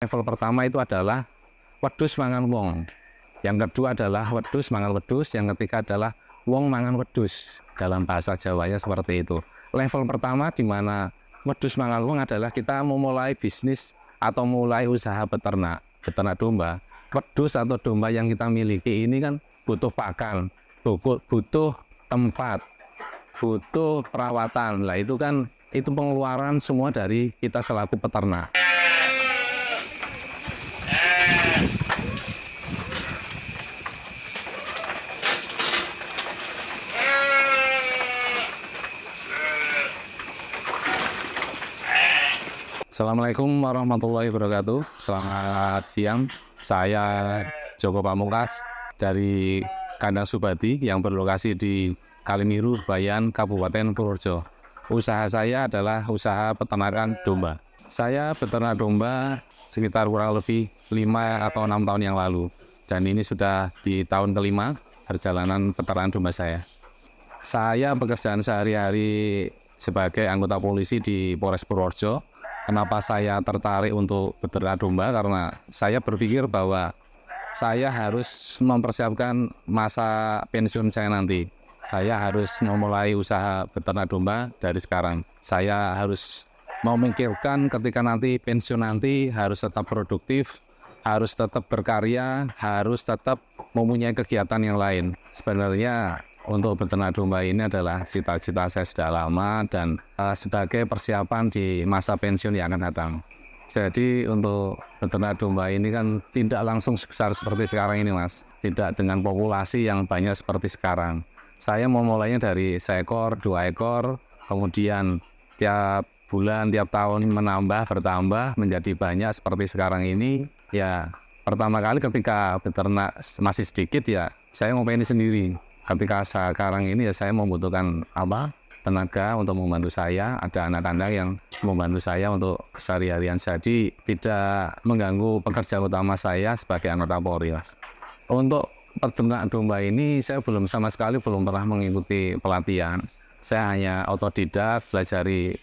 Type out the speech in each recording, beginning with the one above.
Level pertama itu adalah wedhus mangan wong. Yang kedua adalah wedhus mangan wedhus. Yang ketiga adalah wong mangan wedhus. Dalam bahasa Jawanya seperti itu. Level pertama di mana wedhus mangan wong adalah kita memulai bisnis atau mulai usaha beternak domba. Wedhus atau domba yang kita miliki ini kan butuh pakan, butuh tempat, butuh perawatan. Lah itu kan pengeluaran semua dari kita selaku peternak. Assalamualaikum warahmatullahi wabarakatuh. Selamat siang. Saya Joko Pamungkas dari Kandang Subadi yang berlokasi di Kalimiru, Bayan, Kabupaten Purworejo. Usaha saya adalah usaha peternakan domba. Saya beternak domba sekitar kurang lebih 5 atau 6 tahun yang lalu. Dan ini sudah di tahun kelima perjalanan peternakan domba saya. Saya pekerjaan sehari-hari sebagai anggota polisi di Polres Purworejo. Kenapa saya tertarik untuk beternak domba? Karena saya berpikir bahwa saya harus mempersiapkan masa pensiun saya nanti. Saya harus memulai usaha beternak domba dari sekarang. Saya harus memikirkan ketika nanti pensiun nanti harus tetap produktif, harus tetap berkarya, harus tetap mempunyai kegiatan yang lain. Sebenarnya untuk beternak domba ini adalah cita-cita saya sudah lama dan sebagai persiapan di masa pensiun yang akan datang. Jadi untuk beternak domba ini kan tidak langsung sebesar seperti sekarang ini, Mas. Tidak dengan populasi yang banyak seperti sekarang. Saya memulainya dari seekor, 2 ekor, kemudian tiap bulan, tiap tahun bertambah menjadi banyak seperti sekarang ini. Ya, pertama kali ketika beternak masih sedikit ya, saya ngopain sendiri. Ketika sekarang ini ya saya membutuhkan tenaga untuk membantu saya, ada anak-anak yang membantu saya untuk keseharian, jadi tidak mengganggu pekerjaan utama saya sebagai anggota Polri, Mas. Untuk peternak domba ini saya sama sekali belum pernah mengikuti pelatihan. Saya hanya otodidak, belajar dari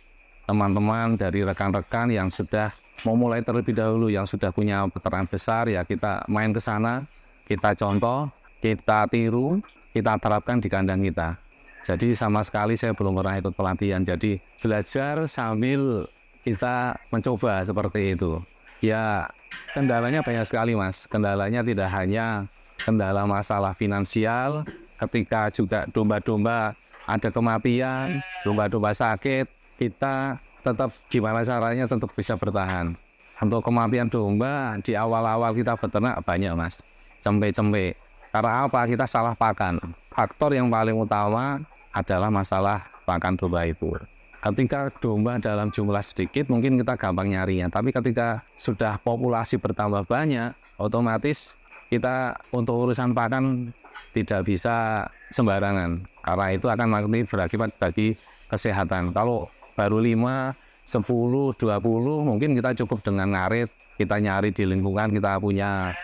teman-teman, dari rekan-rekan yang sudah memulai terlebih dahulu, yang sudah punya peternak besar, ya kita main ke sana, kita contoh, kita tiru, kita terapkan di kandang kita. Jadi sama sekali saya belum pernah ikut pelatihan. Jadi belajar sambil kita mencoba seperti itu. Ya kendalanya banyak sekali, Mas. Kendalanya tidak hanya kendala masalah finansial, ketika juga domba-domba ada kematian, domba-domba sakit, kita tetap gimana caranya tetap bisa bertahan. Untuk kematian domba di awal-awal kita beternak banyak, Mas. Cempe-cempe. Karena apa? Kita salah pakan. Faktor yang paling utama adalah masalah pakan domba itu. Ketika domba dalam jumlah sedikit, mungkin kita gampang nyarinya. Tapi ketika sudah populasi bertambah banyak, otomatis kita untuk urusan pakan tidak bisa sembarangan. Karena itu akan berakibat bagi kesehatan. Kalau baru 5, 10, 20, mungkin kita cukup dengan ngarit. Kita nyari di lingkungan, kita punya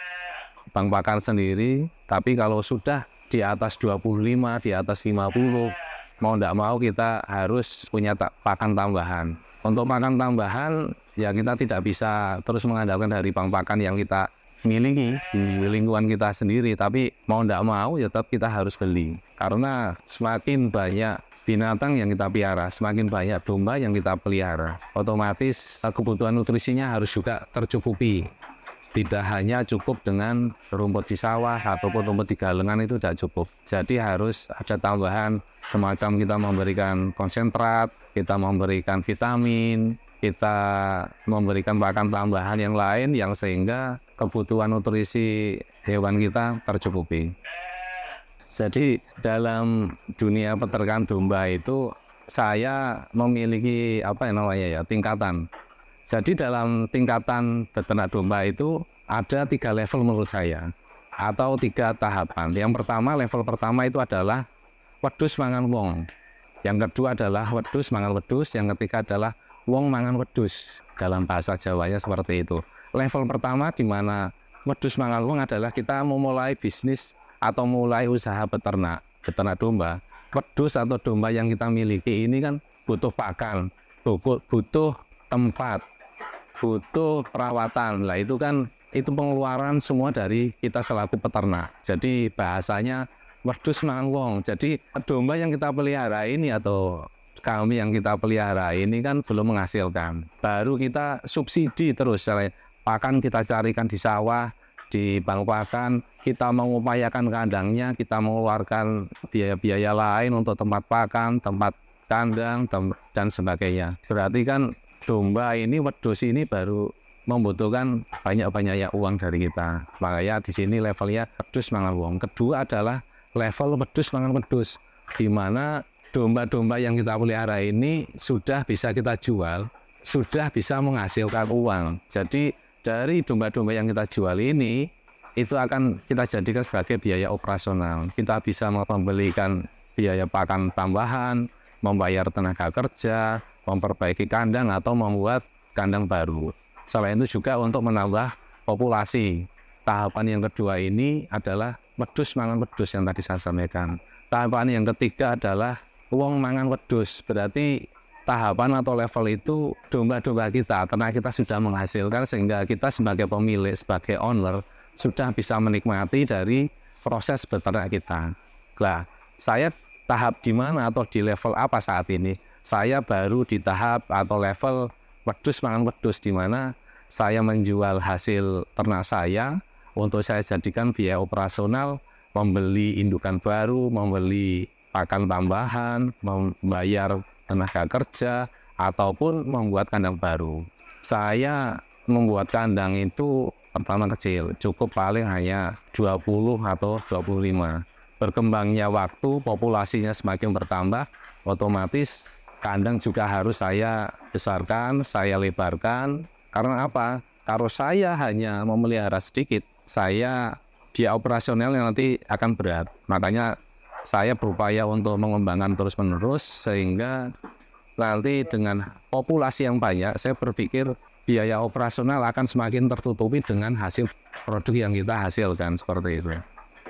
bank pakan sendiri. Tapi kalau sudah di atas 25, di atas 50, mau tidak mau kita harus punya pakan tambahan. Untuk pakan tambahan, ya kita tidak bisa terus mengandalkan dari bank pakan yang kita miliki di lingkungan kita sendiri. Tapi mau tidak mau, ya tetap kita harus beli. Karena semakin banyak binatang yang kita pelihara, semakin banyak domba yang kita pelihara, otomatis kebutuhan nutrisinya harus juga tercukupi. Tidak hanya cukup dengan rumput di sawah ataupun rumput di galengan, itu tidak cukup. Jadi harus ada tambahan semacam kita memberikan konsentrat, kita memberikan vitamin, kita memberikan pakan tambahan yang lain yang sehingga kebutuhan nutrisi hewan kita tercukupi. Jadi dalam dunia peternakan domba itu saya memiliki tingkatan. Jadi dalam tingkatan beternak domba itu ada 3 level menurut saya, atau 3 tahapan. Yang pertama, level pertama itu adalah wedhus mangan wong. Yang kedua adalah wedhus mangan wedhus. Yang ketiga adalah wong mangan wedhus. Dalam bahasa Jawanya seperti itu. Level pertama di mana wedhus mangan wong adalah kita memulai bisnis atau mulai usaha beternak domba. Wedhus atau domba yang kita miliki ini kan butuh pakan, butuh tempat, butuh perawatan. Lah itu kan pengeluaran semua dari kita selaku peternak. Jadi bahasanya wedhus mangan wong. Jadi domba yang kita pelihara ini atau kami yang kita pelihara ini kan belum menghasilkan. Baru kita subsidi terus. Pakan kita carikan di sawah, di bank pakan, kita mengupayakan kandangnya, kita mengeluarkan biaya-biaya lain untuk tempat pakan, tempat kandang, dan sebagainya. Berarti kan domba ini, wedhus ini baru membutuhkan banyak-banyak uang dari kita. Makanya di sini levelnya wedhus mangan wong. Kedua adalah level wedhus mangan wedhus, di mana domba-domba yang kita pelihara ini sudah bisa kita jual, sudah bisa menghasilkan uang. Jadi dari domba-domba yang kita jual ini, itu akan kita jadikan sebagai biaya operasional. Kita bisa membelikan biaya pakan tambahan, membayar tenaga kerja, memperbaiki kandang, atau membuat kandang baru. Selain itu juga untuk menambah populasi. Tahapan yang kedua ini adalah wedhus mangan wedhus yang tadi saya sampaikan. Tahapan yang ketiga adalah wong mangan wedhus. Berarti tahapan atau level itu domba-domba kita, ternak kita sudah menghasilkan sehingga kita sebagai pemilik, sebagai owner sudah bisa menikmati dari proses beternak kita. Nah, saya tahap di mana atau di level apa saat ini? Saya baru di tahap atau level wedhus mangan wedhus, di mana saya menjual hasil ternak saya untuk saya jadikan biaya operasional, membeli indukan baru, membeli pakan tambahan, membayar tenaga kerja, ataupun membuat kandang baru. Saya membuat kandang itu pertama kecil, cukup paling hanya 20 atau 25. Berkembangnya waktu, populasinya semakin bertambah, otomatis kandang juga harus saya besarkan, saya lebarkan. Karena apa? Kalau saya hanya memelihara sedikit, saya biaya operasionalnya nanti akan berat. Makanya saya berupaya untuk mengembangkan terus-menerus, sehingga nanti dengan populasi yang banyak, saya berpikir biaya operasional akan semakin tertutupi dengan hasil produk yang kita hasilkan, seperti itu.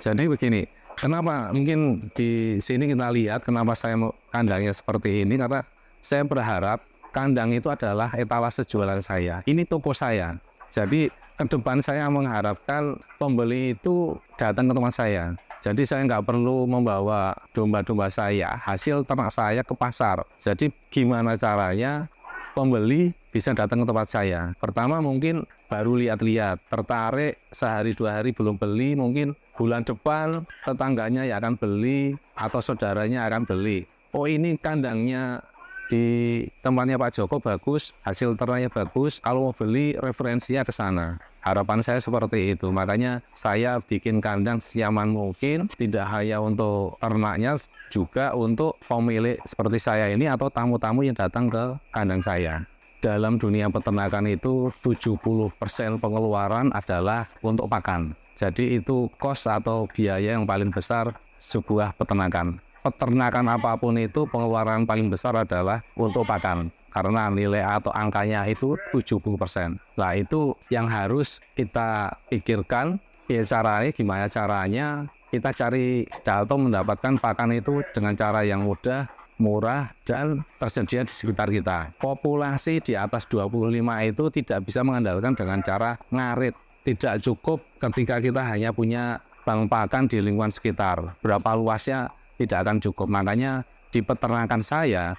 Jadi begini, kenapa mungkin di sini kita lihat kenapa saya kandangnya seperti ini, karena saya berharap kandang itu adalah etalase jualan saya. Ini toko saya. Jadi ke depan saya mengharapkan pembeli itu datang ke tempat saya. Jadi saya nggak perlu membawa domba-domba saya, hasil ternak saya ke pasar. Jadi gimana caranya pembeli bisa datang ke tempat saya? Pertama mungkin baru lihat-lihat, tertarik, sehari dua hari belum beli, mungkin bulan depan tetangganya yang akan beli atau saudaranya akan beli. Oh, ini kandangnya di tempatnya Pak Joko bagus, hasil ternaknya bagus, kalau mau beli referensinya ke sana. Harapan saya seperti itu, makanya saya bikin kandang senyaman mungkin, tidak hanya untuk ternaknya, juga untuk pemilik seperti saya ini atau tamu-tamu yang datang ke kandang saya. Dalam dunia peternakan itu 70% pengeluaran adalah untuk pakan. Jadi itu kos atau biaya yang paling besar sebuah peternakan. Peternakan apapun itu pengeluaran paling besar adalah untuk pakan. Karena nilai atau angkanya itu 70%. Nah itu yang harus kita pikirkan, gimana caranya kita cari atau mendapatkan pakan itu dengan cara yang mudah, murah, dan tersedia di sekitar kita. Populasi di atas 25 itu tidak bisa mengandalkan dengan cara ngarit. Tidak cukup ketika kita hanya punya bank pakan di lingkungan sekitar. Berapa luasnya tidak akan cukup. Makanya di peternakan saya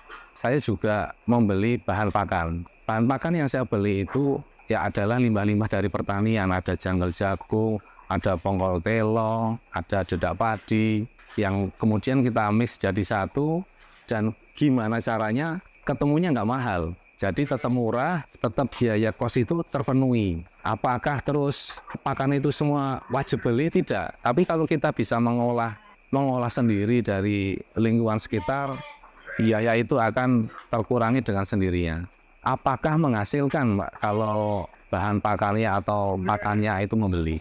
juga membeli bahan pakan. Bahan pakan yang saya beli itu ya adalah limbah-limbah dari pertanian. Ada janggal jagung, ada pongkol telo, ada dedak padi, yang kemudian kita mix jadi satu. Dan gimana caranya? Ketemunya nggak mahal. Jadi tetap murah, tetap biaya kos itu terpenuhi. Apakah terus pakan itu semua wajib beli? Tidak. Tapi kalau kita bisa mengolah sendiri dari lingkungan sekitar, biaya itu akan terkurangi dengan sendirinya. Apakah menghasilkan, Pak, kalau bahan pakannya atau pakannya itu membeli?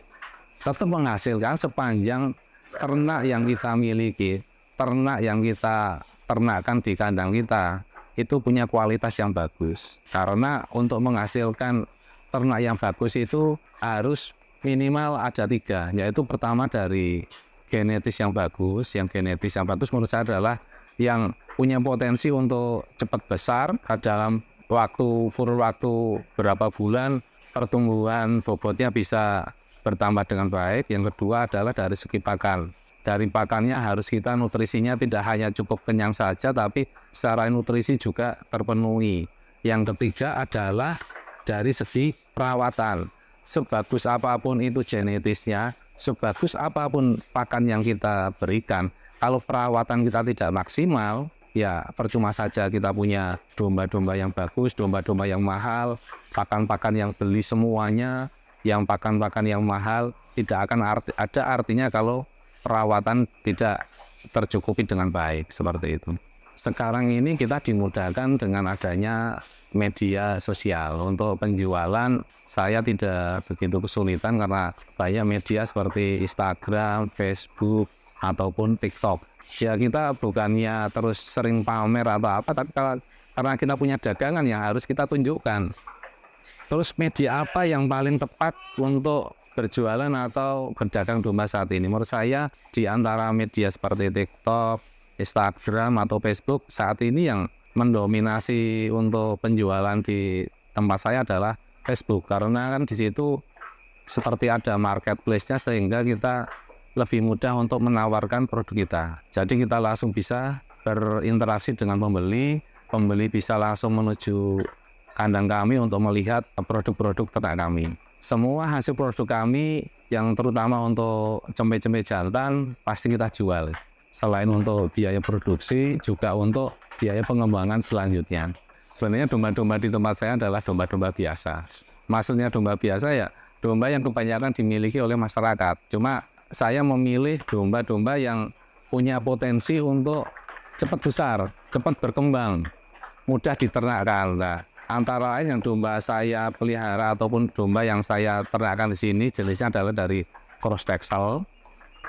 Tetap menghasilkan sepanjang ternak yang kita miliki, ternak yang kita ternakkan di kandang kita, itu punya kualitas yang bagus. Karena untuk menghasilkan ternak yang bagus itu harus minimal ada 3, yaitu pertama dari genetis yang bagus. Yang genetis yang bagus menurut saya adalah yang punya potensi untuk cepat besar dalam kurun waktu berapa bulan pertumbuhan bobotnya bisa bertambah dengan baik. Yang kedua adalah dari segi pakan. Dari pakannya harus kita nutrisinya tidak hanya cukup kenyang saja, tapi secara nutrisi juga terpenuhi. Yang ketiga adalah dari segi perawatan. Sebagus apapun itu genetisnya, sebagus apapun pakan yang kita berikan, kalau perawatan kita tidak maksimal, ya percuma saja kita punya domba-domba yang bagus, domba-domba yang mahal, pakan-pakan yang beli semuanya, yang pakan-pakan yang mahal, tidak akan ada artinya kalau perawatan tidak tercukupi dengan baik, seperti itu. Sekarang ini kita dimudahkan dengan adanya media sosial. Untuk penjualan saya tidak begitu kesulitan karena banyak media seperti Instagram, Facebook, ataupun TikTok. Ya kita bukannya terus sering pamer atau apa, tapi karena kita punya dagangan yang harus kita tunjukkan. Terus media apa yang paling tepat untuk berjualan atau berdagang domba saat ini? Menurut saya di antara media seperti TikTok, Instagram atau Facebook saat ini yang mendominasi untuk penjualan di tempat saya adalah Facebook, karena kan di situ seperti ada marketplace-nya sehingga kita lebih mudah untuk menawarkan produk kita. Jadi kita langsung bisa berinteraksi dengan pembeli bisa langsung menuju kandang kami untuk melihat produk-produk ternak kami. Semua hasil produk kami yang terutama untuk cempe-cempe jantan pasti kita jual. Selain untuk biaya produksi, juga untuk biaya pengembangan selanjutnya. Sebenarnya domba-domba di tempat saya adalah domba-domba biasa. Maksudnya domba biasa ya, domba yang kebanyakan dimiliki oleh masyarakat. Cuma saya memilih domba-domba yang punya potensi untuk cepat besar, cepat berkembang, mudah diternakkan. Nah, antara lain yang domba saya pelihara ataupun domba yang saya ternakkan di sini jenisnya adalah dari cross Texel.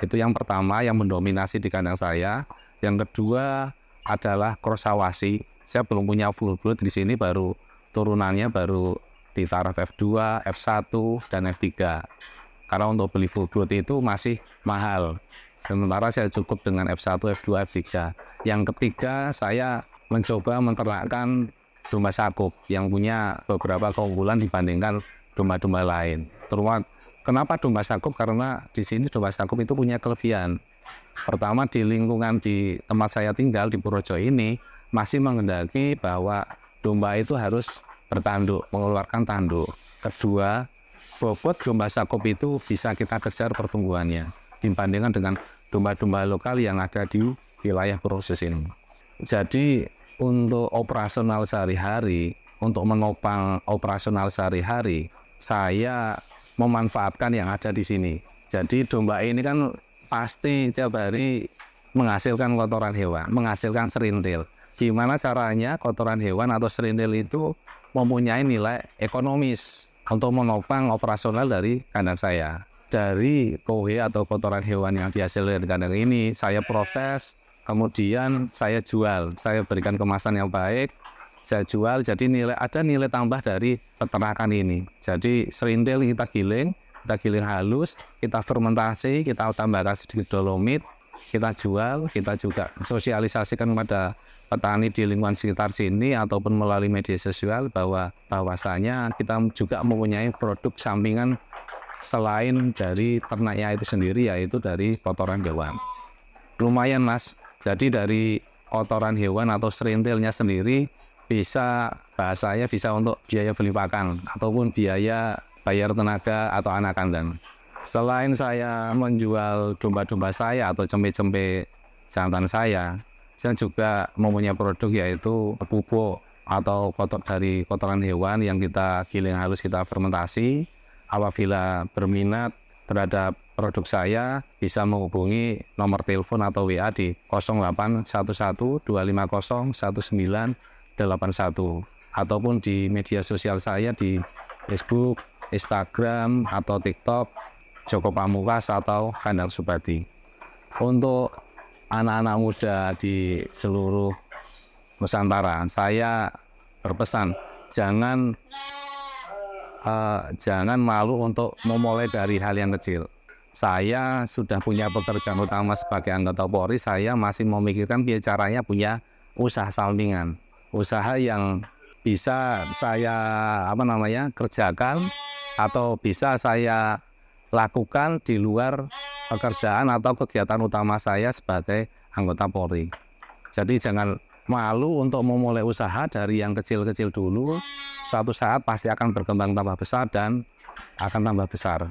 Itu yang pertama yang mendominasi di kandang saya. Yang kedua adalah cross Awasi. Saya belum punya full blood di sini, baru turunannya baru di taraf F2, F1 dan F3. Karena untuk beli full blood itu masih mahal. Sementara saya cukup dengan F1, F2, F3. Yang ketiga saya mencoba menternakkan domba Sakup yang punya beberapa keunggulan dibandingkan domba-domba lain. Terutama kenapa domba Sakup? Karena di sini domba Sakup itu punya kelebihan. Pertama, di lingkungan di tempat saya tinggal di Purworejo ini masih menghendaki bahwa domba itu harus bertanduk, mengeluarkan tanduk. Kedua, bobot domba Sakup itu bisa kita kejar pertumbuhannya dibandingkan dengan domba-domba lokal yang ada di wilayah Purworejo ini. Jadi untuk operasional sehari-hari, untuk menopang operasional sehari-hari, saya memanfaatkan yang ada di sini. Jadi domba ini kan pasti tiap hari menghasilkan kotoran hewan, menghasilkan serintil. Gimana caranya kotoran hewan atau serintil itu mempunyai nilai ekonomis untuk menopang operasional dari kandang saya. Dari kohe atau kotoran hewan yang dihasilkan dari kandang ini, saya proses, kemudian saya jual. Saya berikan kemasan yang baik, saya jual, jadi ada nilai tambah dari peternakan ini. Jadi serintil kita giling halus, kita fermentasi, kita tambahkan sedikit dolomit, kita jual, kita juga sosialisasikan kepada petani di lingkungan sekitar sini ataupun melalui media sosial bahwasanya kita juga mempunyai produk sampingan selain dari ternaknya itu sendiri, yaitu dari kotoran hewan. Lumayan Mas, jadi dari kotoran hewan atau serintilnya sendiri bisa, bahasanya bisa untuk biaya beli pakan ataupun biaya bayar tenaga atau anak kandang. Selain saya menjual domba-domba saya atau cempe-cempe jantan saya juga mempunyai produk yaitu pupuk atau dari kotoran hewan yang kita giling halus, kita fermentasi. Apabila berminat terhadap produk saya bisa menghubungi nomor telepon atau WA di 0811 250 1981 ataupun di media sosial saya di Facebook, Instagram atau TikTok Joko Pamungkas atau Kandang Subati. Untuk anak-anak muda di seluruh Nusantara, saya berpesan jangan malu untuk memulai dari hal yang kecil. Saya sudah punya pekerjaan utama sebagai anggota Polri, saya masih memikirkan caranya punya usaha sampingan, usaha yang bisa saya kerjakan atau bisa saya lakukan di luar pekerjaan atau kegiatan utama saya sebagai anggota Polri. Jadi jangan malu untuk memulai usaha dari yang kecil-kecil dulu. Suatu saat pasti akan berkembang tambah besar dan akan tambah besar.